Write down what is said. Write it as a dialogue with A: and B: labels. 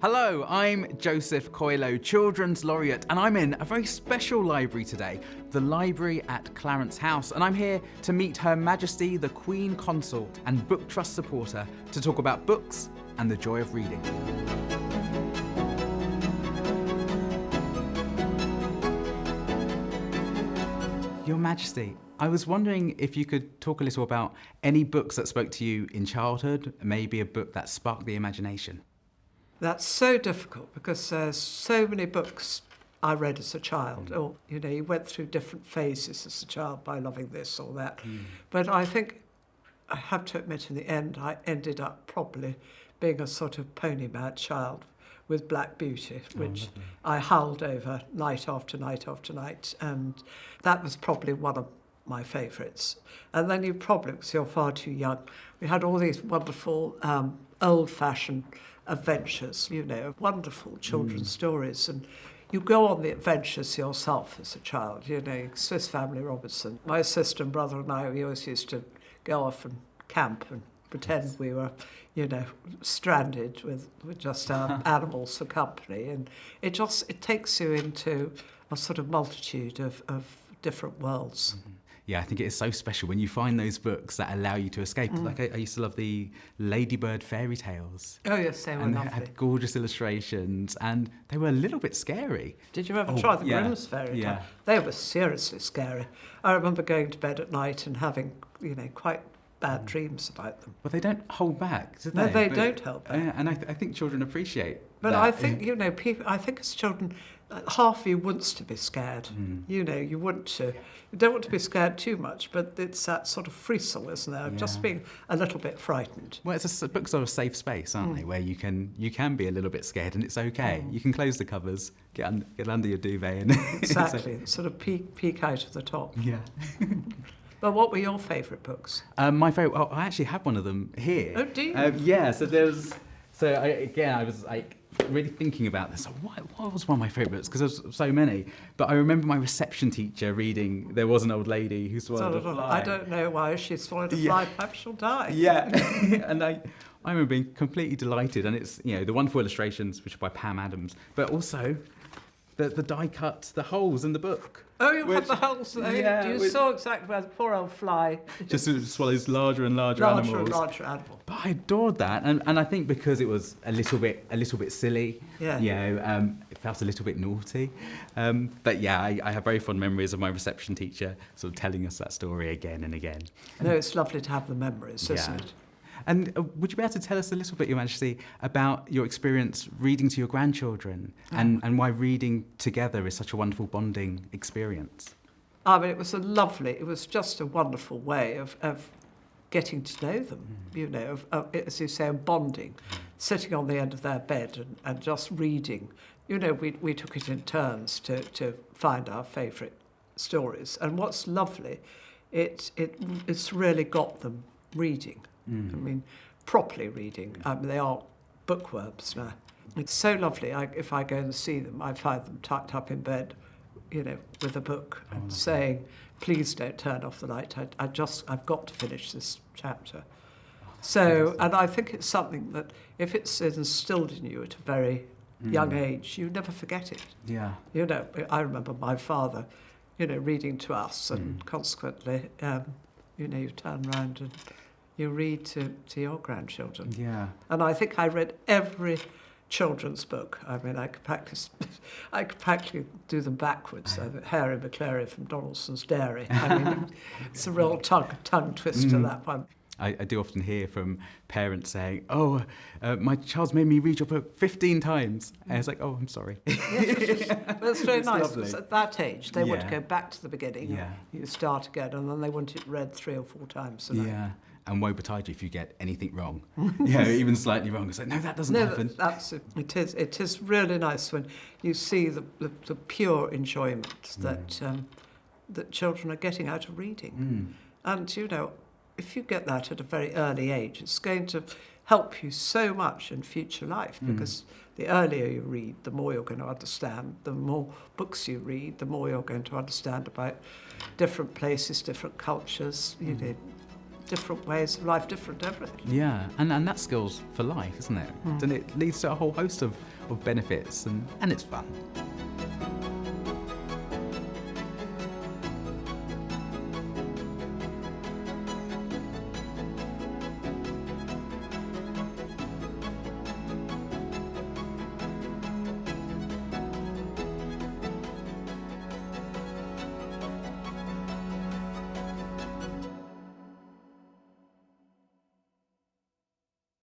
A: Hello, I'm Joseph Coelho, Children's Laureate, and I'm in a very special library today, the library at Clarence House, and I'm here to meet Her Majesty the Queen Consort and BookTrust supporter to talk about books and the joy of reading. Your Majesty, I was wondering if you could talk a little about any books that spoke to you in childhood, maybe a book that sparked the imagination.
B: That's so difficult because there's so many books I read as a child. Or, you went through different phases as a child by loving this or that. But I think, I have to admit, in the end, I ended up probably being a sort of pony-mad child with Black Beauty, which I howled over night after night after night. And that was probably one of my favourites. And then you probably, because you're far too young, we had all these wonderful old-fashioned adventures, wonderful children's stories. And you go on the adventures yourself as a child, Swiss Family Robinson. My sister and brother and I, we always used to go off and camp and pretend we were, stranded with just our animals for company. And it takes you into a sort of multitude of different worlds.
A: Mm-hmm. Yeah, I think it is so special when you find those books that allow you to escape. Like I used to love the Ladybird fairy tales.
B: Oh yes, they were
A: and
B: lovely.
A: They had gorgeous illustrations, and they were a little bit scary.
B: Did you ever try the Grimm's fairy tale?
A: Yeah.
B: They were seriously scary. I remember going to bed at night and having, quite bad dreams about them.
A: But they don't hold back, do they?
B: No, they don't hold back.
A: And I think children appreciate
B: But
A: that.
B: I think, people, I think as children, half of you wants to be scared. You don't want to be scared too much, but it's that sort of frisson, isn't there? Just being a little bit frightened.
A: Well, books are a safe space, aren't they? Where you can be a little bit scared, and it's okay. You can close the covers, get under your duvet, and
B: exactly, sort of peek out of the top.
A: Yeah.
B: But what were your favourite books?
A: My favourite. Oh, I actually have one of them here.
B: Oh, do you?
A: Yeah. So there's. So I was like really thinking about this. What was one of my favourite books? Because there's so many. But I remember my reception teacher reading "There Was an Old Lady Who Swallowed a Fly."
B: I don't know why she swallowed a fly. Perhaps she'll die.
A: Yeah. And I remember being completely delighted. And it's the wonderful illustrations, which are by Pam Adams, but also the die cut, the holes in the book.
B: Oh, you had the holes there.
A: Yeah,
B: you saw exactly where the poor old fly
A: just swallows larger and larger animals.
B: Larger and larger animal.
A: But I adored that, and I think because it was a little bit silly.
B: Yeah.
A: It felt a little bit naughty. But yeah, I have very fond memories of my reception teacher sort of telling us that story again and again.
B: No, it's lovely to have the memories, isn't it?
A: And would you be able to tell us a little bit, Your Majesty, about your experience reading to your grandchildren and why reading together is such a wonderful bonding experience?
B: I mean, it was just a wonderful way of getting to know them, as you say, bonding, sitting on the end of their bed and just reading. We took it in turns to find our favourite stories. And what's lovely, it's really got them reading. I mean, properly reading. They are bookworms now. It's so lovely. If I go and see them, I find them tucked up in bed, with a book and saying, "Please don't turn off the light. I've got to finish this chapter." So, and I think it's something that if it's instilled in you at a very young age, you never forget it.
A: Yeah.
B: I remember my father, reading to us, and consequently, you turn around and you read to your grandchildren.
A: Yeah.
B: And I think I read every children's book. I mean, I could practically do them backwards. Harry McClary from Donaldson's Dairy. I mean, it's a real tongue twister, that one.
A: I do often hear from parents saying, my child's made me read your book 15 times. And it's like, oh, I'm sorry.
B: That's very nice.
A: Lovely.
B: At that age, they want to go back to the beginning.
A: Yeah.
B: You start again, and then they want it read 3 or 4 times a night.
A: Yeah. And woe betide you if you get anything wrong. Even slightly wrong. It's like, no, that doesn't happen.
B: It is really nice when you see the pure enjoyment that children are getting out of reading. And, if you get that at a very early age, it's going to help you so much in future life, because the earlier you read, the more you're going to understand. The more books you read, the more you're going to understand about different places, different cultures, different ways of life, different everything.
A: Yeah, and that skills for life, isn't it? And it leads to a whole host of benefits, and it's fun.